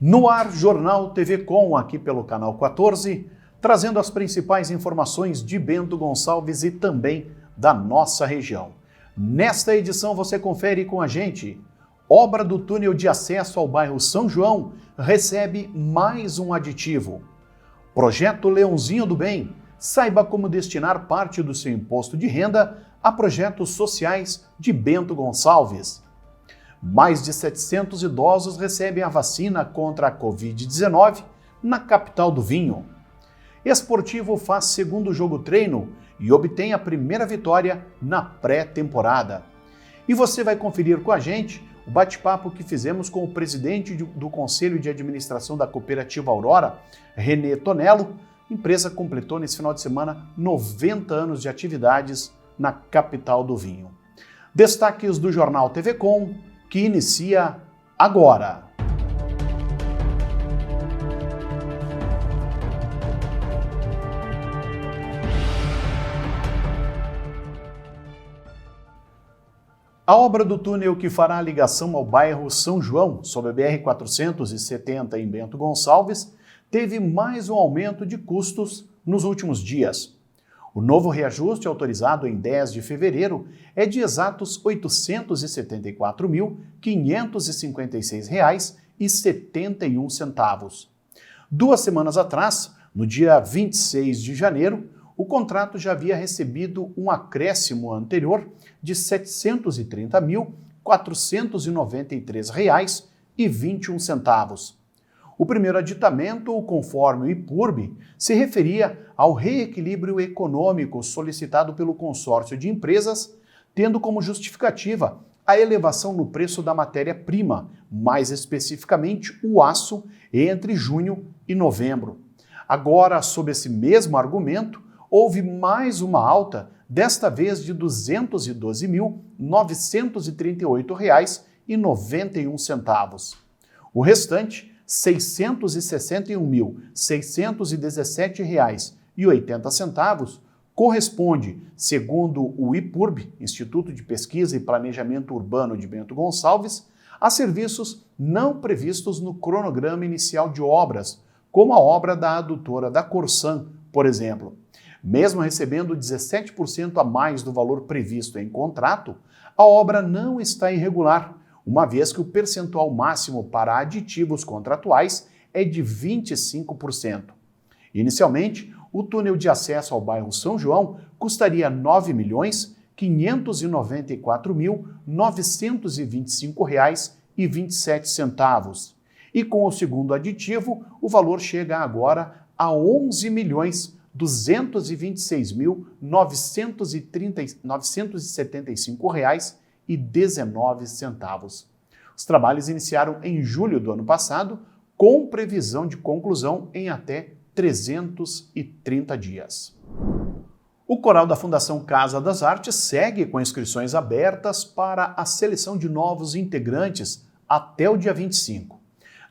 No ar, Jornal TV Com, aqui pelo canal 14, trazendo as principais informações de Bento Gonçalves e também da nossa região. Nesta edição você confere com a gente: obra do túnel de acesso ao bairro São João recebe mais um aditivo. Projeto Leãozinho do Bem, saiba como destinar parte do seu imposto de renda a projetos sociais de Bento Gonçalves. Mais de 700 idosos recebem a vacina contra a Covid-19 na capital do vinho. Esportivo faz segundo jogo treino e obtém a primeira vitória na pré-temporada. E você vai conferir com a gente o bate-papo que fizemos com o presidente do Conselho de Administração da Cooperativa Aurora, Renê Tonello. A empresa completou nesse final de semana 90 anos de atividades na capital do vinho. Destaques do Jornal TV Com, que inicia agora. A obra do túnel que fará a ligação ao bairro São João, sob a BR-470 em Bento Gonçalves, teve mais um aumento de custos nos últimos dias. O novo reajuste, autorizado em 10 de fevereiro, é de exatos R$ 874.556,71. 2 semanas atrás, no dia 26 de janeiro, o contrato já havia recebido um acréscimo anterior de R$ 730.493,21. O primeiro aditamento, conforme o IPURB, se referia ao reequilíbrio econômico solicitado pelo consórcio de empresas, tendo como justificativa a elevação no preço da matéria-prima, mais especificamente o aço, entre junho e novembro. Agora, sob esse mesmo argumento, houve mais uma alta, desta vez de R$ 212.938,91. O restante, R$ 661.617,80, corresponde, segundo o IPURB, Instituto de Pesquisa e Planejamento Urbano de Bento Gonçalves, a serviços não previstos no cronograma inicial de obras, como a obra da adutora da Corsan, por exemplo. Mesmo recebendo 17% a mais do valor previsto em contrato, a obra não está irregular, uma vez que o percentual máximo para aditivos contratuais é de 25%. Inicialmente, o túnel de acesso ao bairro São João custaria R$ 9.594.925,27. E com o segundo aditivo, o valor chega agora a R$ 11.226.975,19. Os trabalhos iniciaram em julho do ano passado, com previsão de conclusão em até 330 dias. O coral da Fundação Casa das Artes segue com inscrições abertas para a seleção de novos integrantes até o dia 25.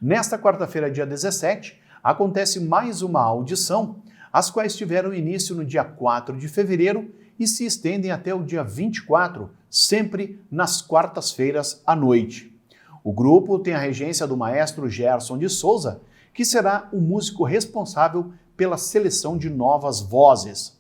Nesta quarta-feira, dia 17, acontece mais uma audição, as quais tiveram início no dia 4 de fevereiro e se estendem até o dia 24, sempre nas quartas-feiras à noite. O grupo tem a regência do maestro Gerson de Souza, que será o músico responsável pela seleção de novas vozes.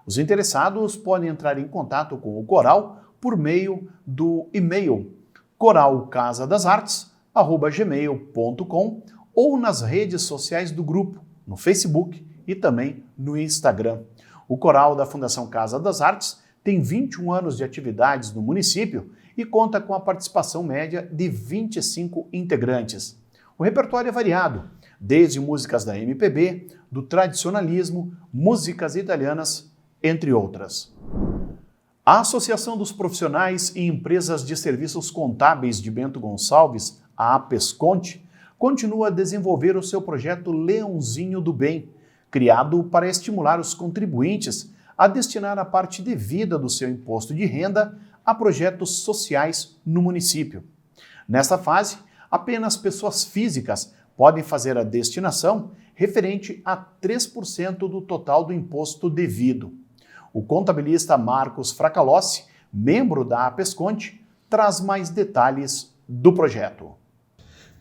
Os interessados podem entrar em contato com o coral por meio do e-mail coralcasadasartes@gmail.com ou nas redes sociais do grupo, no Facebook e também no Instagram. O coral da Fundação Casa das Artes tem 21 anos de atividades no município e conta com a participação média de 25 integrantes. O repertório é variado, desde músicas da MPB, do tradicionalismo, músicas italianas, entre outras. A Associação dos Profissionais e Empresas de Serviços Contábeis de Bento Gonçalves, a APESCONTE, continua a desenvolver o seu projeto Leãozinho do Bem, criado para estimular os contribuintes a destinar a parte devida do seu imposto de renda a projetos sociais no município. Nesta fase, apenas pessoas físicas podem fazer a destinação referente a 3% do total do imposto devido. O contabilista Marcos Fracalossi, membro da APESCONTE, traz mais detalhes do projeto.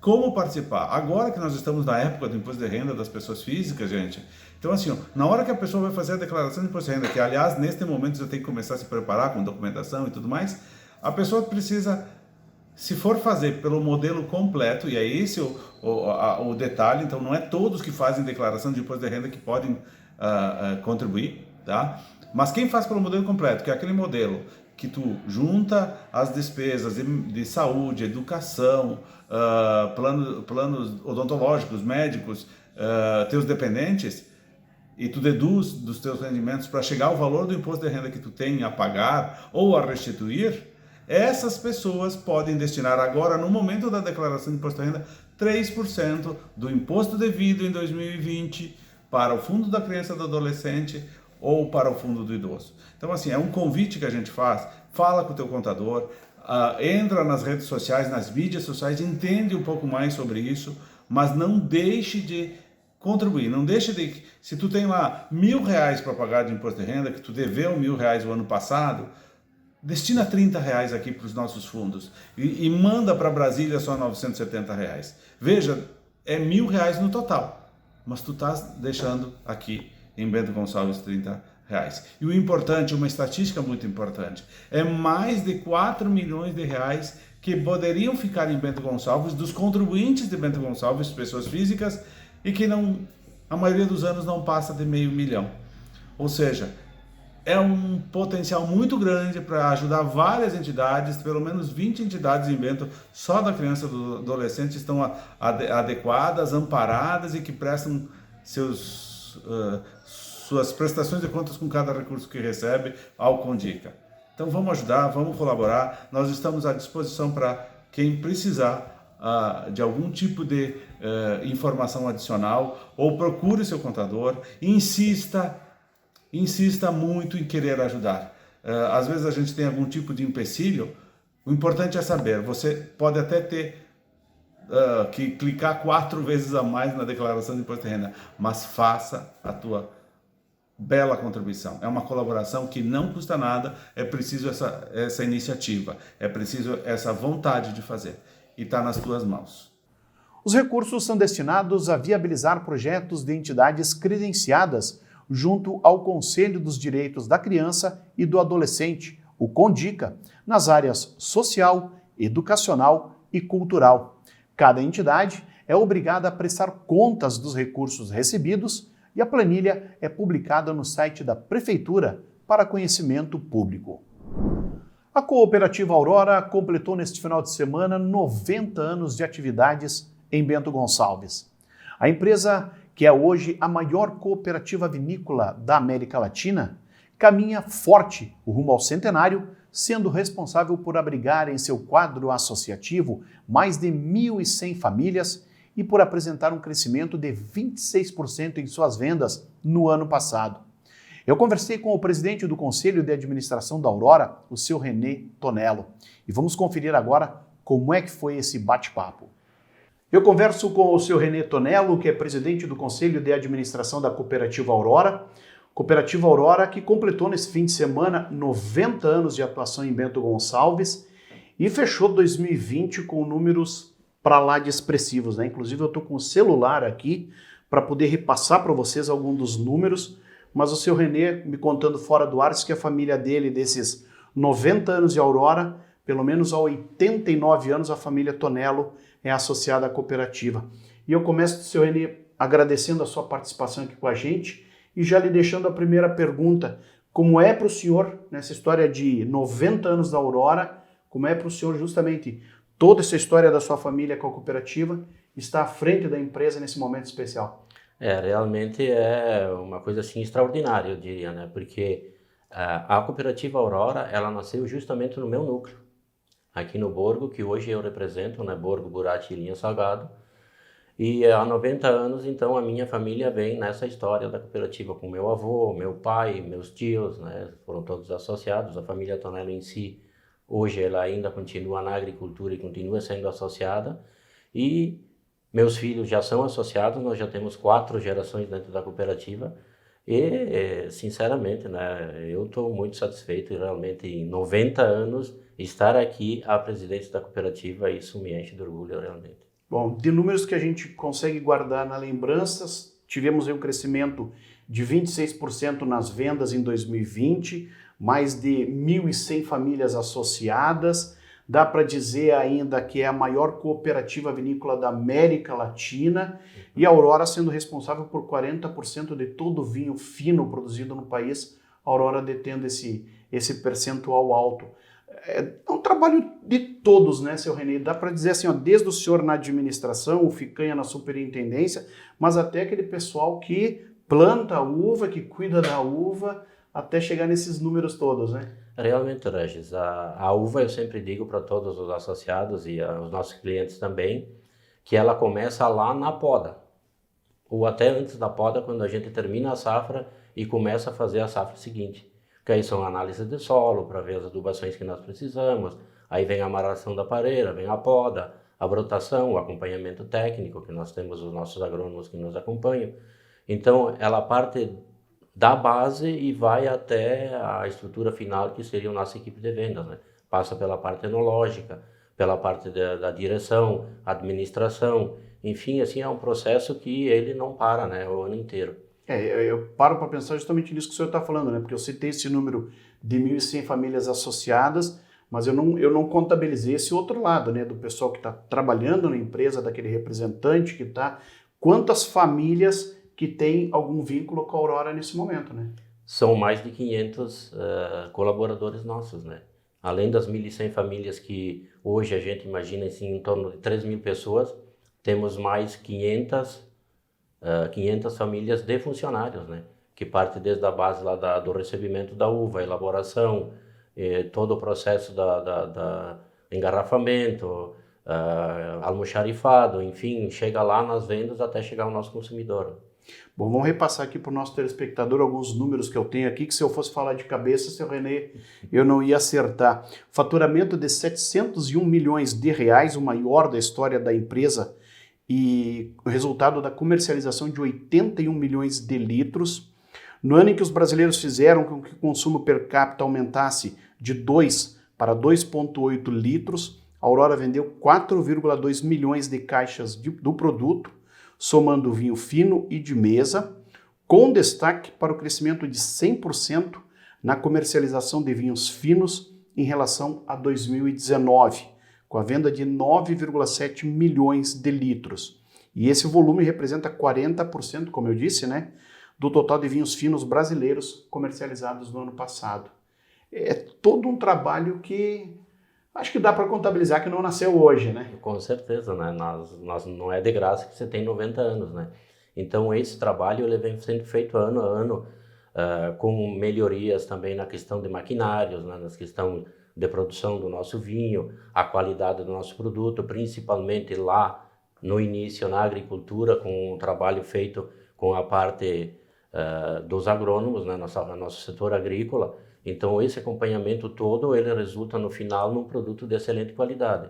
Como participar? Agora que nós estamos na época do imposto de renda das pessoas físicas, gente, então assim, na hora que a pessoa vai fazer a declaração de imposto de renda, que aliás, neste momento já tem que começar a se preparar com documentação e tudo mais, a pessoa precisa, se for fazer pelo modelo completo, e é esse o detalhe, então não é todos que fazem declaração de imposto de renda que podem contribuir, tá? Mas quem faz pelo modelo completo, que é aquele modelo que tu junta as despesas de saúde, educação, planos odontológicos, médicos, teus dependentes, e tu deduz dos teus rendimentos para chegar ao valor do imposto de renda que tu tem a pagar ou a restituir, essas pessoas podem destinar agora, no momento da declaração de imposto de renda, 3% do imposto devido em 2020 para o fundo da criança e do adolescente ou para o fundo do idoso. Então, assim, é um convite que a gente faz, fala com o teu contador, entra nas redes sociais, nas mídias sociais, entende um pouco mais sobre isso, mas não deixe de contribuir, não deixe de... Se tu tem lá R$1.000 para pagar de imposto de renda, que tu deveu R$1.000 o ano passado, destina R$30 aqui para os nossos fundos e manda para Brasília só R$970. Veja, é R$1.000 no total, mas tu estás deixando aqui em Bento Gonçalves R$30. E o importante, uma estatística muito importante, é mais de 4 milhões de reais que poderiam ficar em Bento Gonçalves, dos contribuintes de Bento Gonçalves, pessoas físicas, e que não, a maioria dos anos não passa de R$500 mil. Ou seja, é um potencial muito grande para ajudar várias entidades, pelo menos 20 entidades em Bento, só da criança e do adolescente estão adequadas, amparadas e que prestam suas prestações de contas com cada recurso que recebe ao Condica. Então vamos ajudar, vamos colaborar, nós estamos à disposição para quem precisar de algum tipo de informação adicional, ou procure seu contador, insista muito em querer ajudar. Às vezes a gente tem algum tipo de empecilho, o importante é saber, você pode até ter que clicar 4 vezes a mais na declaração de imposto de renda, mas faça a tua bela contribuição. É uma colaboração que não custa nada, é preciso essa iniciativa, é preciso essa vontade de fazer, e está nas tuas mãos. Os recursos são destinados a viabilizar projetos de entidades credenciadas junto ao Conselho dos Direitos da Criança e do Adolescente, o CONDICA, nas áreas social, educacional e cultural. Cada entidade é obrigada a prestar contas dos recursos recebidos e a planilha é publicada no site da Prefeitura para conhecimento público. A Cooperativa Aurora completou neste final de semana 90 anos de atividades em Bento Gonçalves. A empresa, que é hoje a maior cooperativa vinícola da América Latina, caminha forte rumo ao centenário, sendo responsável por abrigar em seu quadro associativo mais de 1.100 famílias e por apresentar um crescimento de 26% em suas vendas no ano passado. Eu conversei com o presidente do Conselho de Administração da Aurora, o seu René Tonello, e vamos conferir agora como é que foi esse bate-papo. Eu converso com o seu René Tonello, que é presidente do Conselho de Administração da Cooperativa Aurora, que completou nesse fim de semana 90 anos de atuação em Bento Gonçalves e fechou 2020 com números para lá de expressivos, né? Inclusive eu estou com o celular aqui para poder repassar para vocês alguns dos números, mas o seu René me contando fora do ar, disse que a família dele, desses 90 anos de Aurora, pelo menos há 89 anos a família Tonello é associada à cooperativa. E eu começo, seu René, agradecendo a sua participação aqui com a gente e já lhe deixando a primeira pergunta. Como é para o senhor, nessa história de 90 anos da Aurora, como é para o senhor justamente toda essa história da sua família com a cooperativa estar à frente da empresa nesse momento especial? Realmente é uma coisa assim extraordinária, eu diria, né? Porque a cooperativa Aurora, ela nasceu justamente no meu núcleo, aqui no Borgo, que hoje eu represento, né? Borgo, Burati e Linha Salgado. E há 90 anos, então, a minha família vem nessa história da cooperativa com meu avô, meu pai, meus tios, né? Foram todos associados. A família Tonello em si, hoje ela ainda continua na agricultura e continua sendo associada. E meus filhos já são associados, nós já temos 4 gerações dentro da cooperativa. E, sinceramente, né, eu estou muito satisfeito, realmente, em 90 anos, estar aqui à presidência da cooperativa, isso me enche de orgulho, realmente. Bom, de números que a gente consegue guardar na lembranças, tivemos aí um crescimento de 26% nas vendas em 2020, mais de 1.100 famílias associadas. Dá para dizer ainda que é a maior cooperativa vinícola da América Latina e a Aurora sendo responsável por 40% de todo o vinho fino produzido no país, a Aurora detendo esse percentual alto. É um trabalho de todos, né, seu Renê? Dá para dizer assim, ó, desde o senhor na administração, o Ficanha na superintendência, mas até aquele pessoal que planta a uva, que cuida da uva, até chegar nesses números todos, né? Realmente, Regis, a uva eu sempre digo para todos os associados e os nossos clientes também, que ela começa lá na poda, ou até antes da poda, quando a gente termina a safra e começa a fazer a safra seguinte. Que aí são análises de solo, para ver as adubações que nós precisamos, aí vem a amarração da pareira, vem a poda, a brotação, o acompanhamento técnico, que nós temos os nossos agrônomos que nos acompanham. Então, ela parte da base e vai até a estrutura final, que seria a nossa equipe de vendas, né? Passa pela parte enológica, pela parte da direção, administração, enfim, assim, é um processo que ele não para, né, o ano inteiro. Eu paro para pensar justamente nisso que o senhor está falando, né? Porque eu citei esse número de 1.100 famílias associadas, mas eu não contabilizei esse outro lado, né? Do pessoal que está trabalhando na empresa, daquele representante que está... Quantas famílias que tem algum vínculo com a Aurora nesse momento, né? São mais de 500 colaboradores nossos, né? Além das 1.100 famílias que hoje a gente imagina assim, em torno de 3.000 pessoas, temos mais 500 famílias de funcionários, né? Que parte desde a base lá do recebimento da uva, elaboração, todo o processo da engarrafamento, almoxarifado, enfim, chega lá nas vendas até chegar ao nosso consumidor. Bom, vamos repassar aqui para o nosso telespectador alguns números que eu tenho aqui, que se eu fosse falar de cabeça, seu Renê, eu não ia acertar. Faturamento de 701 milhões de reais, o maior da história da empresa, e o resultado da comercialização de 81 milhões de litros. No ano em que os brasileiros fizeram com que o consumo per capita aumentasse de 2 para 2,8 litros, a Aurora vendeu 4,2 milhões de caixas do produto, somando vinho fino e de mesa, com destaque para o crescimento de 100% na comercialização de vinhos finos em relação a 2019, com a venda de 9,7 milhões de litros. E esse volume representa 40%, como eu disse, né, do total de vinhos finos brasileiros comercializados no ano passado. É todo um trabalho que acho que dá para contabilizar que não nasceu hoje, né? Com certeza, né? Nós não é de graça que você tem 90 anos, né? Então esse trabalho ele vem sendo feito ano a ano, com melhorias também na questão de maquinários, né? Na questão de produção do nosso vinho, a qualidade do nosso produto, principalmente lá no início na agricultura, com um trabalho feito com a parte dos agrônomos, né? Nosso setor agrícola. Então esse acompanhamento todo, ele resulta no final num produto de excelente qualidade.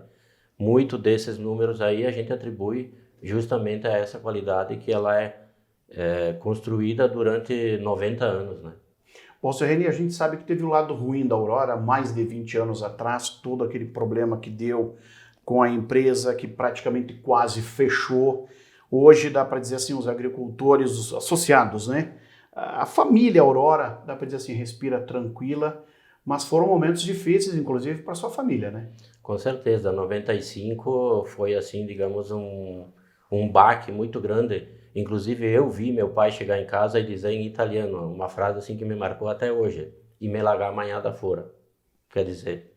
Muito desses números aí a gente atribui justamente a essa qualidade que ela é construída durante 90 anos, né? Bom, seu Renê, a gente sabe que teve o lado ruim da Aurora mais de 20 anos atrás, todo aquele problema que deu com a empresa que praticamente quase fechou. Hoje dá para dizer assim, os agricultores, os associados, né? A família Aurora, dá para dizer assim, respira tranquila, mas foram momentos difíceis, inclusive, para sua família, né? Com certeza, 95 foi assim, digamos, um baque muito grande. Inclusive eu vi meu pai chegar em casa e dizer em italiano, uma frase assim que me marcou até hoje, "E me largar amanhã da fora". Quer dizer,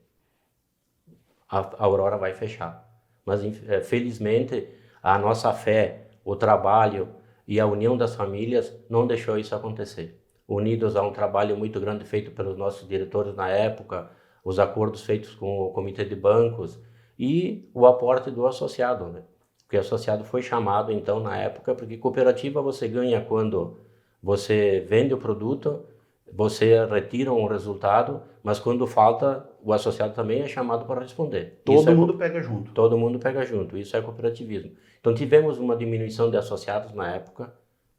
a Aurora vai fechar. Mas felizmente a nossa fé, o trabalho e a união das famílias não deixou isso acontecer. Unidos a um trabalho muito grande feito pelos nossos diretores na época, os acordos feitos com o comitê de bancos e o aporte do associado, né? Porque o associado foi chamado então na época, porque cooperativa você ganha quando você vende o produto, você retira um resultado, mas quando falta, o associado também é chamado para responder. Todo mundo pega junto. Todo mundo pega junto, isso é cooperativismo. Então tivemos uma diminuição de associados na época,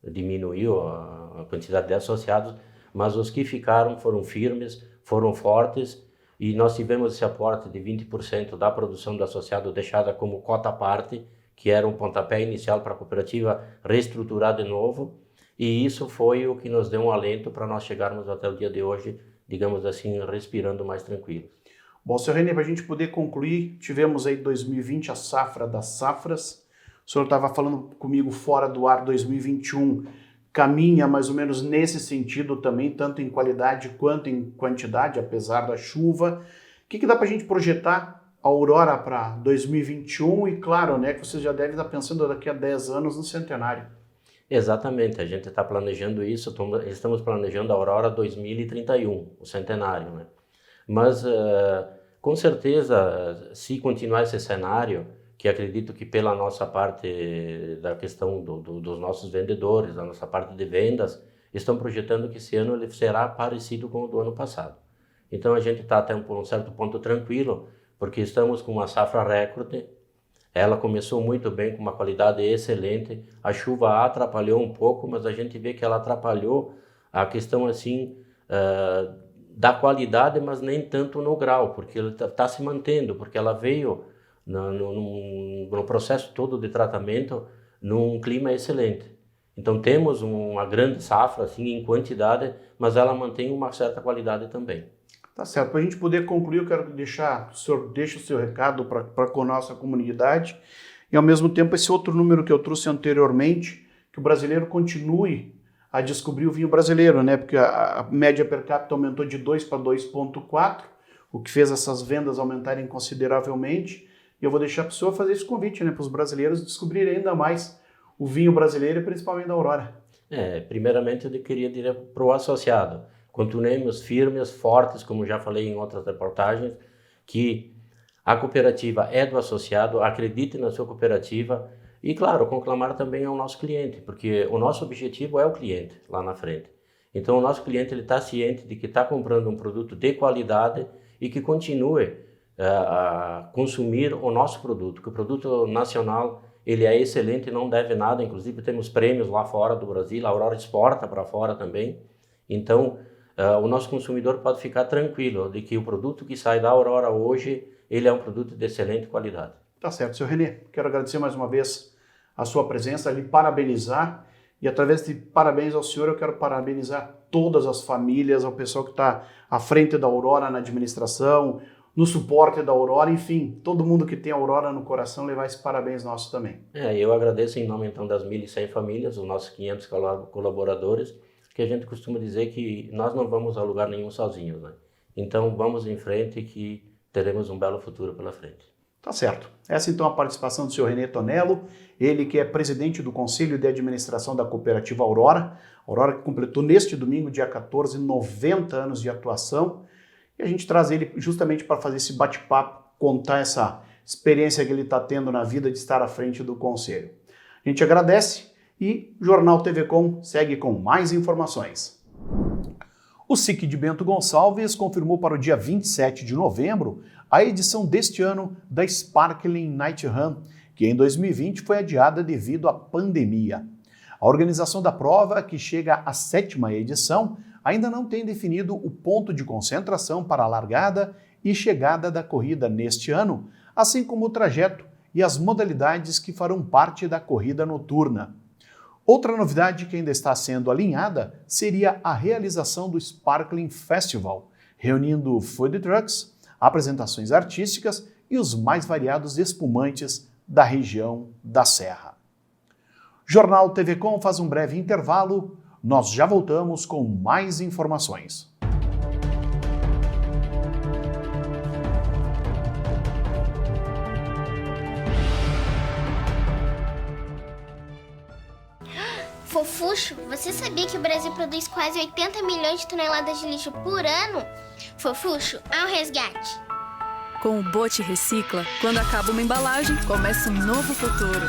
diminuiu a quantidade de associados, mas os que ficaram foram firmes, foram fortes, e nós tivemos esse aporte de 20% da produção do associado deixada como cota à parte, que era um pontapé inicial para a cooperativa reestruturar de novo, e isso foi o que nos deu um alento para nós chegarmos até o dia de hoje, digamos assim, respirando mais tranquilos. Bom, Sr. Renê, para a gente poder concluir, tivemos aí 2020 a safra das safras. O senhor estava falando comigo fora do ar, 2021 caminha mais ou menos nesse sentido também, tanto em qualidade quanto em quantidade, apesar da chuva. O que dá para a gente projetar a Aurora para 2021 e, claro, né, que vocês já devem estar pensando daqui a 10 anos no centenário. Exatamente, a gente está planejando isso, estamos planejando a Aurora 2031, o centenário, né? Mas, com certeza, se continuar esse cenário, que acredito que pela nossa parte da questão dos nossos vendedores, da nossa parte de vendas, estão projetando que esse ano ele será parecido com o do ano passado. Então a gente está até por um certo ponto tranquilo, porque estamos com uma safra recorde, ela começou muito bem, com uma qualidade excelente, a chuva atrapalhou um pouco, mas a gente vê que ela atrapalhou a questão assim da qualidade, mas nem tanto no grau, porque ele está se mantendo, porque ela veio no processo todo de tratamento num clima excelente. Então temos uma grande safra assim, em quantidade, mas ela mantém uma certa qualidade também. Tá certo. Para a gente poder concluir, eu quero deixar, o senhor deixa o seu recado para com a nossa comunidade e, ao mesmo tempo, esse outro número que eu trouxe anteriormente, que o brasileiro continue a descobrir o vinho brasileiro, né? Porque a média per capita aumentou de 2 para 2,4, o que fez essas vendas aumentarem consideravelmente. E eu vou deixar para o senhor fazer esse convite, né, para os brasileiros descobrirem ainda mais o vinho brasileiro e principalmente da Aurora. Primeiramente eu queria dizer para o associado, continuemos firmes, fortes, como já falei em outras reportagens, que a cooperativa é do associado, acredite na sua cooperativa e, claro, conclamar também ao nosso cliente, porque o nosso objetivo é o cliente lá na frente. Então o nosso cliente está ciente de que está comprando um produto de qualidade e que continue a consumir o nosso produto, que o produto nacional ele é excelente e não deve nada, inclusive temos prêmios lá fora do Brasil, a Aurora exporta para fora também, então o nosso consumidor pode ficar tranquilo de que o produto que sai da Aurora hoje, ele é um produto de excelente qualidade. Tá certo, Sr. Renê, quero agradecer mais uma vez a sua presença, lhe parabenizar e através de parabéns ao senhor eu quero parabenizar todas as famílias, ao pessoal que está à frente da Aurora na administração, no suporte da Aurora, enfim, todo mundo que tem a Aurora no coração, levar esse parabéns nosso também. Eu agradeço em nome então das 1.100 famílias, os nossos 500 colaboradores, que a gente costuma dizer que nós não vamos a lugar nenhum sozinhos, né? Então vamos em frente que teremos um belo futuro pela frente. Tá certo. Essa então a participação do senhor Renê Tonello, ele que é presidente do Conselho de Administração da Cooperativa Aurora, Aurora que completou neste domingo, dia 14, 90 anos de atuação, e a gente traz ele justamente para fazer esse bate-papo, contar essa experiência que ele está tendo na vida de estar à frente do Conselho. A gente agradece e o Jornal TV Com segue com mais informações. O SIC de Bento Gonçalves confirmou para o dia 27 de novembro a edição deste ano da Sparkling Night Run, que em 2020 foi adiada devido à pandemia. A organização da prova, que chega à 7ª edição, ainda não tem definido o ponto de concentração para a largada e chegada da corrida neste ano, assim como o trajeto e as modalidades que farão parte da corrida noturna. Outra novidade que ainda está sendo alinhada seria a realização do Sparkling Festival, reunindo food trucks, apresentações artísticas e os mais variados espumantes da região da Serra. Jornal TV Com faz um breve intervalo. Nós já voltamos com mais informações. Fofuxo, você sabia que o Brasil produz quase 80 milhões de toneladas de lixo por ano? Fofuxo, ao resgate! Com o Bote Recicla, quando acaba uma embalagem, começa um novo futuro.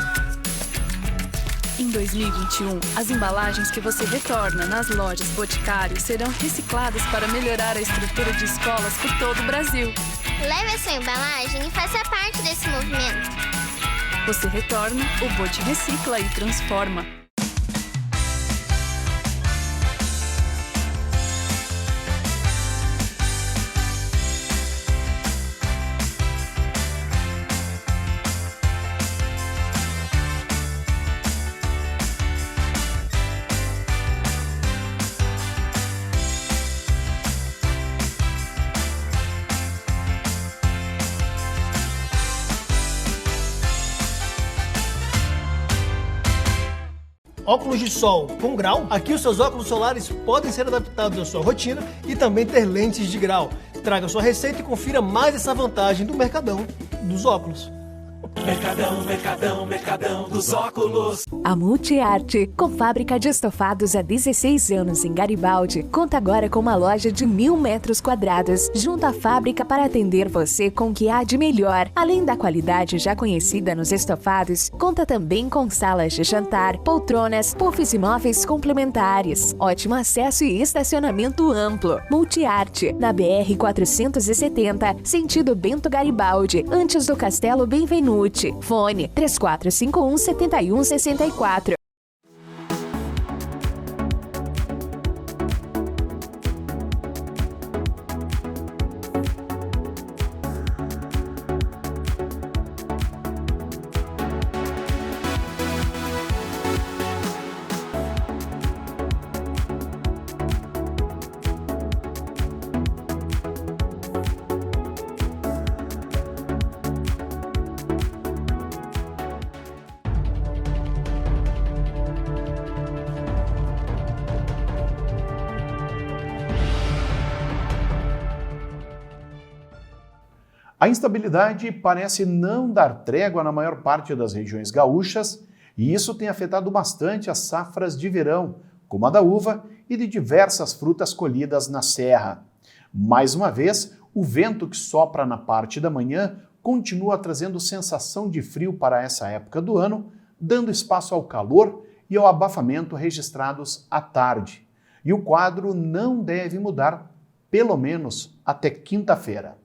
Em 2021, as embalagens que você retorna nas lojas Boticário serão recicladas para melhorar a estrutura de escolas por todo o Brasil. Leve a sua embalagem e faça parte desse movimento. Você retorna, o Bote recicla e transforma. óculos de sol com grau, aqui os seus óculos solares podem ser adaptados à sua rotina e também ter lentes de grau. Traga sua receita e confira mais essa vantagem do Mercadão dos óculos. Mercadão dos óculos. A Multiarte, com fábrica de estofados há 16 anos em Garibaldi, conta agora com uma loja de 1.000 metros quadrados, junto à fábrica para atender você com o que há de melhor. Além da qualidade já conhecida nos estofados, conta também com salas de jantar, poltronas, puffs e móveis complementares, ótimo acesso e estacionamento amplo. Multiarte, na BR 470, sentido Bento Garibaldi, antes do Castelo Benvenuti. Fone 3451-7164. A instabilidade parece não dar trégua na maior parte das regiões gaúchas e isso tem afetado bastante as safras de verão, como a da uva e de diversas frutas colhidas na serra. Mais uma vez, o vento que sopra na parte da manhã continua trazendo sensação de frio para essa época do ano, dando espaço ao calor e ao abafamento registrados à tarde. E o quadro não deve mudar, pelo menos até quinta-feira.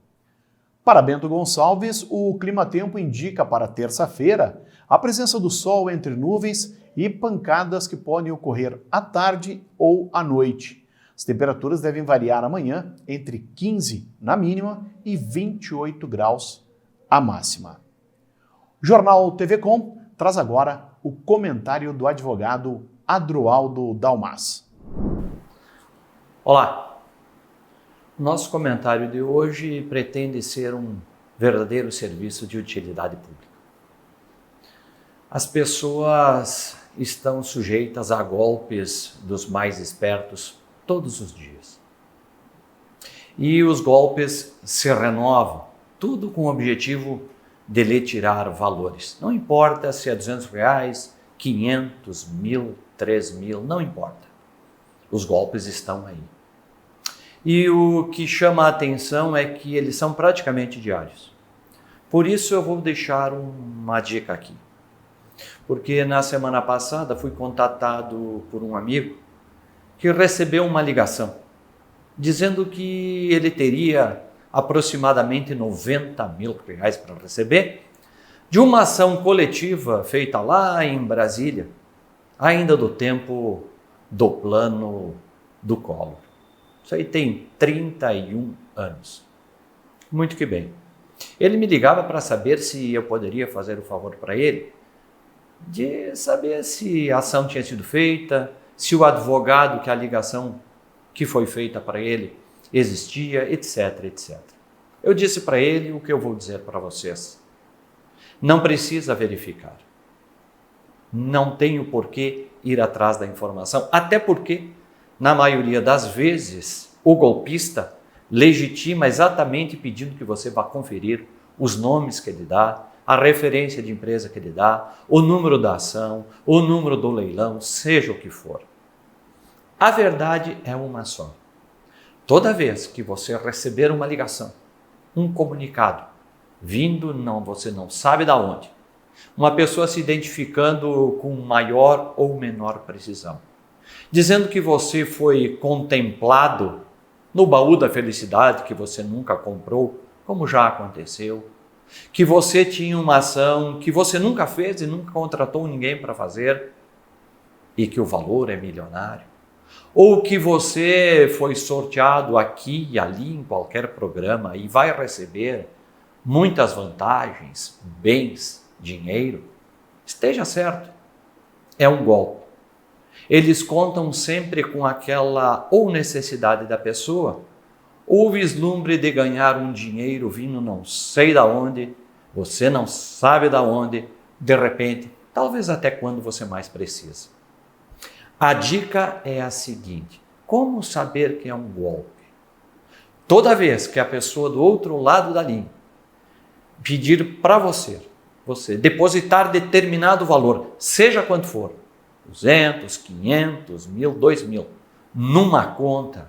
Para Bento Gonçalves, o clima-tempo indica para terça-feira a presença do sol entre nuvens e pancadas que podem ocorrer à tarde ou à noite. As temperaturas devem variar amanhã entre 15 na mínima e 28 graus a máxima. O Jornal TV Com traz agora o comentário do advogado Adroaldo Dalmas. Olá! Nosso comentário de hoje pretende ser um verdadeiro serviço de utilidade pública. As pessoas estão sujeitas a golpes dos mais espertos todos os dias. E os golpes se renovam, tudo com o objetivo de lhe tirar valores. Não importa se é R$200, 500, 1.000, 3.000, não importa. Os golpes estão aí. E o que chama a atenção é que eles são praticamente diários. Por isso eu vou deixar uma dica aqui. Porque na semana passada fui contatado por um amigo que recebeu uma ligação dizendo que ele teria aproximadamente R$90 mil para receber de uma ação coletiva feita lá em Brasília, ainda do tempo do plano do Collor. Isso aí tem 31 anos. Muito que bem. Ele me ligava para saber se eu poderia fazer o favor para ele de saber se a ação tinha sido feita, se o advogado que a ligação que foi feita para ele existia, etc, etc. Eu disse para ele o que eu vou dizer para vocês. Não precisa verificar. Não tenho por que ir atrás da informação, até porque na maioria das vezes, o golpista legitima exatamente pedindo que você vá conferir os nomes que ele dá, a referência de empresa que ele dá, o número da ação, o número do leilão, seja o que for. A verdade é uma só. Toda vez que você receber uma ligação, um comunicado, vindo, você não sabe de onde, uma pessoa se identificando com maior ou menor precisão, dizendo que você foi contemplado no baú da felicidade que você nunca comprou, como já aconteceu, que você tinha uma ação que você nunca fez e nunca contratou ninguém para fazer e que o valor é milionário, ou que você foi sorteado aqui e ali em qualquer programa e vai receber muitas vantagens, bens, dinheiro, esteja certo, é um golpe. Eles contam sempre com aquela ou necessidade da pessoa, ou vislumbre de ganhar um dinheiro vindo não sei da onde, você não sabe da onde, de repente, talvez até quando você mais precisa. A dica é a seguinte: como saber que é um golpe? Toda vez que a pessoa do outro lado da linha pedir para você depositar determinado valor, seja quanto for, 200, 500, 1.000, 2.000, numa conta,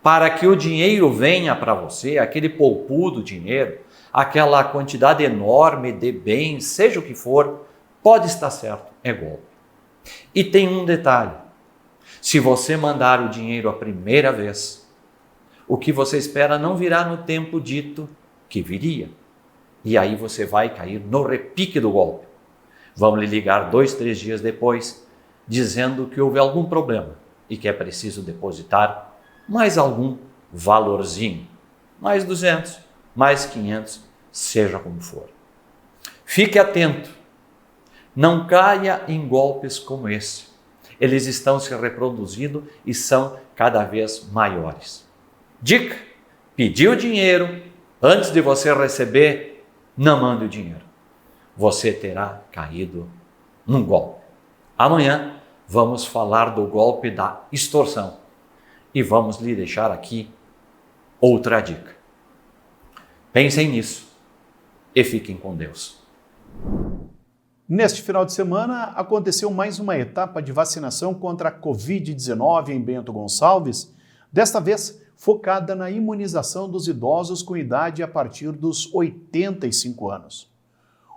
para que o dinheiro venha para você, aquele poupudo dinheiro, aquela quantidade enorme de bens, seja o que for, pode estar certo, é golpe. E tem um detalhe: se você mandar o dinheiro a primeira vez, o que você espera não virá no tempo dito que viria. E aí você vai cair no repique do golpe. Vão lhe ligar 2, 3 dias depois, dizendo que houve algum problema e que é preciso depositar mais algum valorzinho, mais 200, mais 500, seja como for. Fique atento, não caia em golpes como esse. Eles estão se reproduzindo e são cada vez maiores. Dica: pediu dinheiro, antes de você receber, não mande o dinheiro. Você terá caído num golpe. Amanhã vamos falar do golpe da extorsão e vamos lhe deixar aqui outra dica. Pensem nisso e fiquem com Deus. Neste final de semana, aconteceu mais uma etapa de vacinação contra a Covid-19 em Bento Gonçalves, desta vez focada na imunização dos idosos com idade a partir dos 85 anos.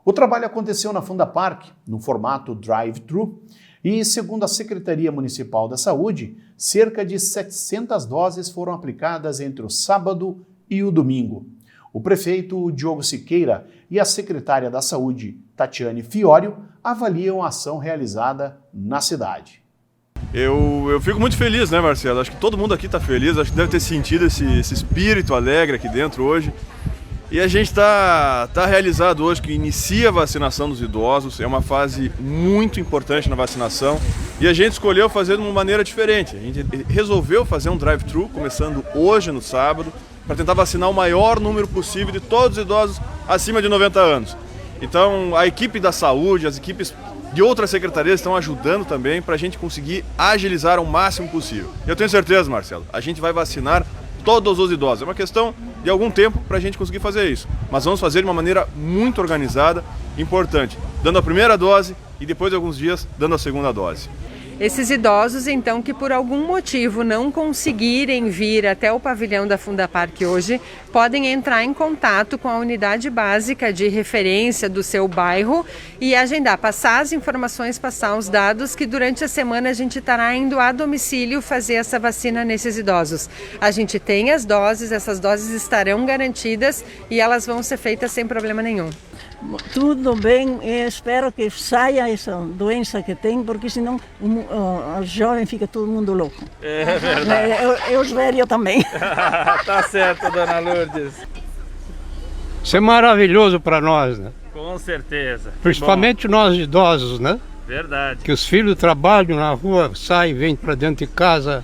O trabalho aconteceu na Fundapark, no formato drive-thru, e, segundo a Secretaria Municipal da Saúde, cerca de 700 doses foram aplicadas entre o sábado e o domingo. O prefeito Diogo Siqueira e a secretária da Saúde, Tatiane Fiorio, avaliam a ação realizada na cidade. Eu fico muito feliz, né, Marcelo? Acho que todo mundo aqui está feliz, acho que deve ter sentido esse espírito alegre aqui dentro hoje. E a gente está realizado hoje, que inicia a vacinação dos idosos, é uma fase muito importante na vacinação e a gente escolheu fazer de uma maneira diferente. A gente resolveu fazer um drive-thru, começando hoje no sábado, para tentar vacinar o maior número possível de todos os idosos acima de 90 anos. Então, a equipe da saúde, as equipes de outras secretarias estão ajudando também para a gente conseguir agilizar o máximo possível. Eu tenho certeza, Marcelo, a gente vai vacinar todos os idosos. É uma questão de algum tempo para a gente conseguir fazer isso. Mas vamos fazer de uma maneira muito organizada, importante, dando a primeira dose e depois de alguns dias dando a segunda dose. Esses idosos, então, que por algum motivo não conseguirem vir até o pavilhão da Fundapark hoje, podem entrar em contato com a unidade básica de referência do seu bairro e agendar, passar as informações, passar os dados, que durante a semana a gente estará indo a domicílio fazer essa vacina nesses idosos. A gente tem as doses, essas doses estarão garantidas e elas vão ser feitas sem problema nenhum. Tudo bem, eu espero que saia essa doença que tem, porque senão os jovens ficam todo mundo louco. É verdade. Eu os velhos também. Tá certo, dona Lourdes. Isso é maravilhoso para nós, né? Com certeza. Principalmente nós idosos, né? Verdade. Que os filhos trabalham na rua, saem, vêm para dentro de casa.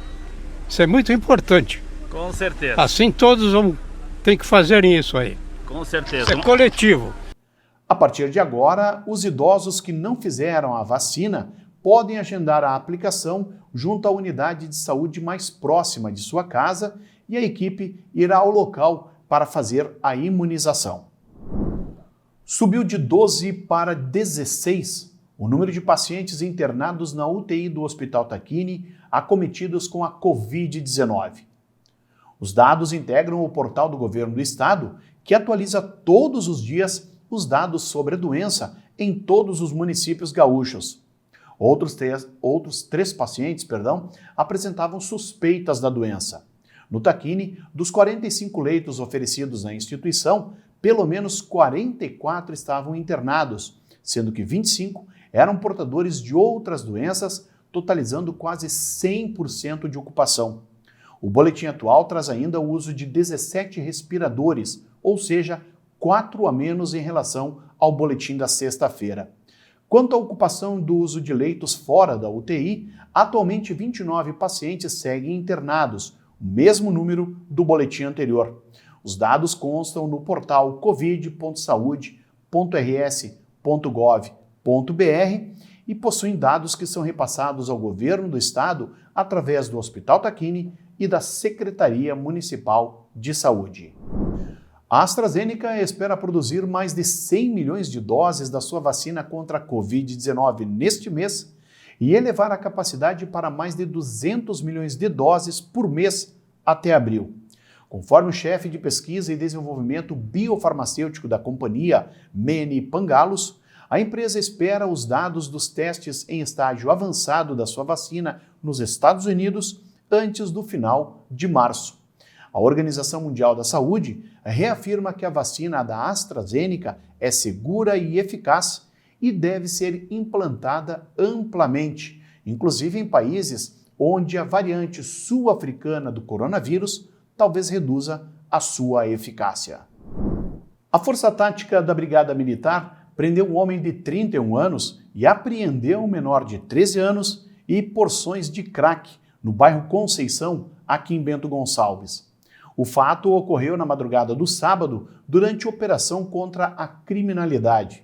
Isso é muito importante. Com certeza. Assim todos têm que fazer isso aí. Com certeza. Isso é coletivo. A partir de agora, os idosos que não fizeram a vacina podem agendar a aplicação junto à unidade de saúde mais próxima de sua casa e a equipe irá ao local para fazer a imunização. Subiu de 12 para 16 o número de pacientes internados na UTI do Hospital Tacchini acometidos com a Covid-19. Os dados integram o portal do Governo do Estado, que atualiza todos os dias os dados sobre a doença em todos os municípios gaúchos. Outros três pacientes apresentavam suspeitas da doença. No Tacchini, dos 45 leitos oferecidos na instituição, pelo menos 44 estavam internados, sendo que 25 eram portadores de outras doenças, totalizando quase 100% de ocupação. O boletim atual traz ainda o uso de 17 respiradores, ou seja, 4 a menos em relação ao boletim da sexta-feira. Quanto à ocupação do uso de leitos fora da UTI, atualmente 29 pacientes seguem internados, o mesmo número do boletim anterior. Os dados constam no portal covid.saude.rs.gov.br e possuem dados que são repassados ao governo do estado através do Hospital Tacchini e da Secretaria Municipal de Saúde. A AstraZeneca espera produzir mais de 100 milhões de doses da sua vacina contra a Covid-19 neste mês e elevar a capacidade para mais de 200 milhões de doses por mês até abril. Conforme o chefe de pesquisa e desenvolvimento biofarmacêutico da companhia, Mene Pangalos, a empresa espera os dados dos testes em estágio avançado da sua vacina nos Estados Unidos antes do final de março. A Organização Mundial da Saúde reafirma que a vacina da AstraZeneca é segura e eficaz e deve ser implantada amplamente, inclusive em países onde a variante sul-africana do coronavírus talvez reduza a sua eficácia. A Força Tática da Brigada Militar prendeu um homem de 31 anos e apreendeu um menor de 13 anos e porções de crack no bairro Conceição, aqui em Bento Gonçalves. O fato ocorreu na madrugada do sábado durante operação contra a criminalidade.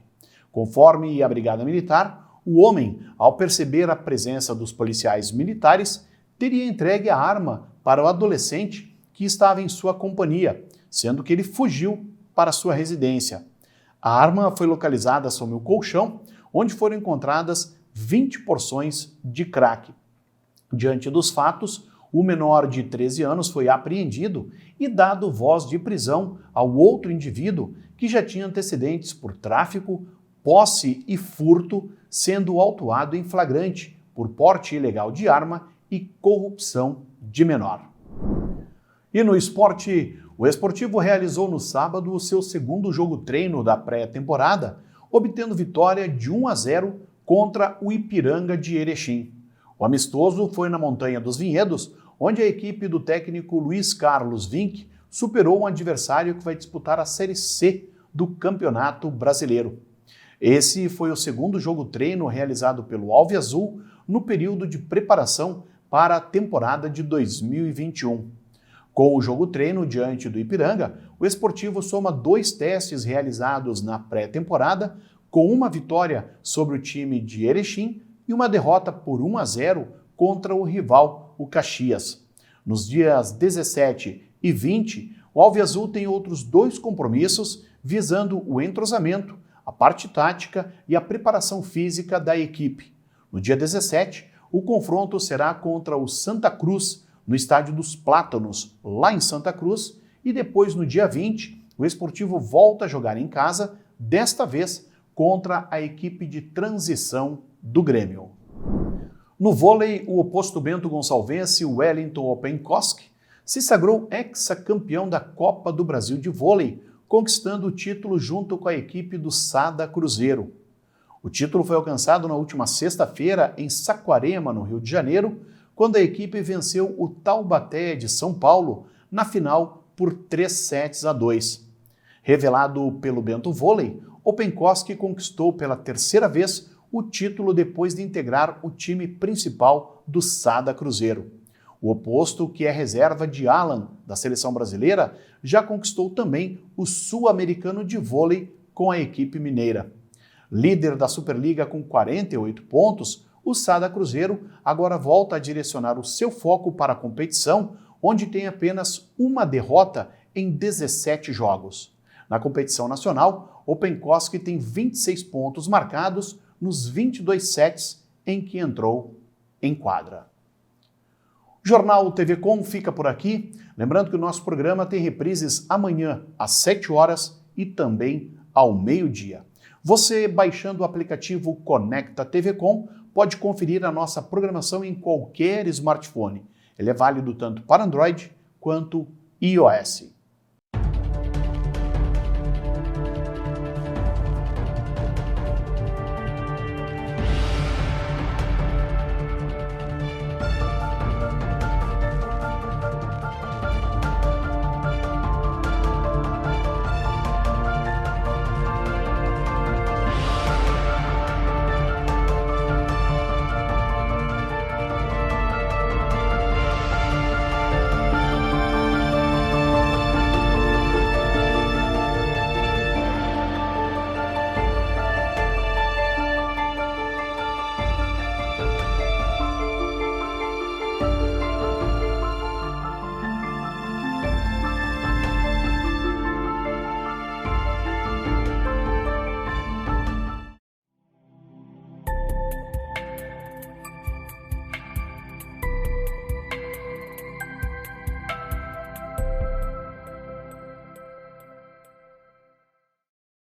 Conforme a Brigada Militar, o homem, ao perceber a presença dos policiais militares, teria entregue a arma para o adolescente que estava em sua companhia, sendo que ele fugiu para sua residência. A arma foi localizada sob o colchão, onde foram encontradas 20 porções de crack. Diante dos fatos, o menor de 13 anos foi apreendido e dado voz de prisão ao outro indivíduo que já tinha antecedentes por tráfico, posse e furto, sendo autuado em flagrante por porte ilegal de arma e corrupção de menor. E no esporte, o Esportivo realizou no sábado o seu segundo jogo-treino da pré-temporada, obtendo vitória de 1-0 contra o Ipiranga de Erechim. O amistoso foi na Montanha dos Vinhedos, onde a equipe do técnico Luiz Carlos Vinck superou um adversário que vai disputar a Série C do Campeonato Brasileiro. Esse foi o segundo jogo-treino realizado pelo Alviazul no período de preparação para a temporada de 2021. Com o jogo-treino diante do Ipiranga, o Esportivo soma 2 testes realizados na pré-temporada, com uma vitória sobre o time de Erechim e uma derrota por 1-0 contra o rival, o Caxias. Nos dias 17 e 20, o Alviazul tem outros 2 compromissos visando o entrosamento, a parte tática e a preparação física da equipe. No dia 17, o confronto será contra o Santa Cruz, no Estádio dos Plátanos, lá em Santa Cruz, e depois, no dia 20, o Esportivo volta a jogar em casa, desta vez contra a equipe de transição do Grêmio. No vôlei, o oposto bento gonçalvense, o Wellington Openkoski, se sagrou hexacampeão da Copa do Brasil de Vôlei, conquistando o título junto com a equipe do Sada Cruzeiro. O título foi alcançado na última sexta-feira em Saquarema, no Rio de Janeiro, quando a equipe venceu o Taubaté de São Paulo na final por 3-2. Revelado pelo Bento Vôlei, Openkoski conquistou pela 3ª vez o título depois de integrar o time principal do Sada Cruzeiro. O oposto, que é reserva de Alan, da seleção brasileira, já conquistou também o Sul-Americano de Vôlei com a equipe mineira. Líder da Superliga com 48 pontos, o Sada Cruzeiro agora volta a direcionar o seu foco para a competição, onde tem apenas uma derrota em 17 jogos. Na competição nacional, Openkoski tem 26 pontos marcados nos 22 sets em que entrou em quadra. O Jornal TV Com fica por aqui. Lembrando que o nosso programa tem reprises amanhã às 7 horas e também ao meio-dia. Você, baixando o aplicativo Conecta TV Com, pode conferir a nossa programação em qualquer smartphone. Ele é válido tanto para Android quanto iOS.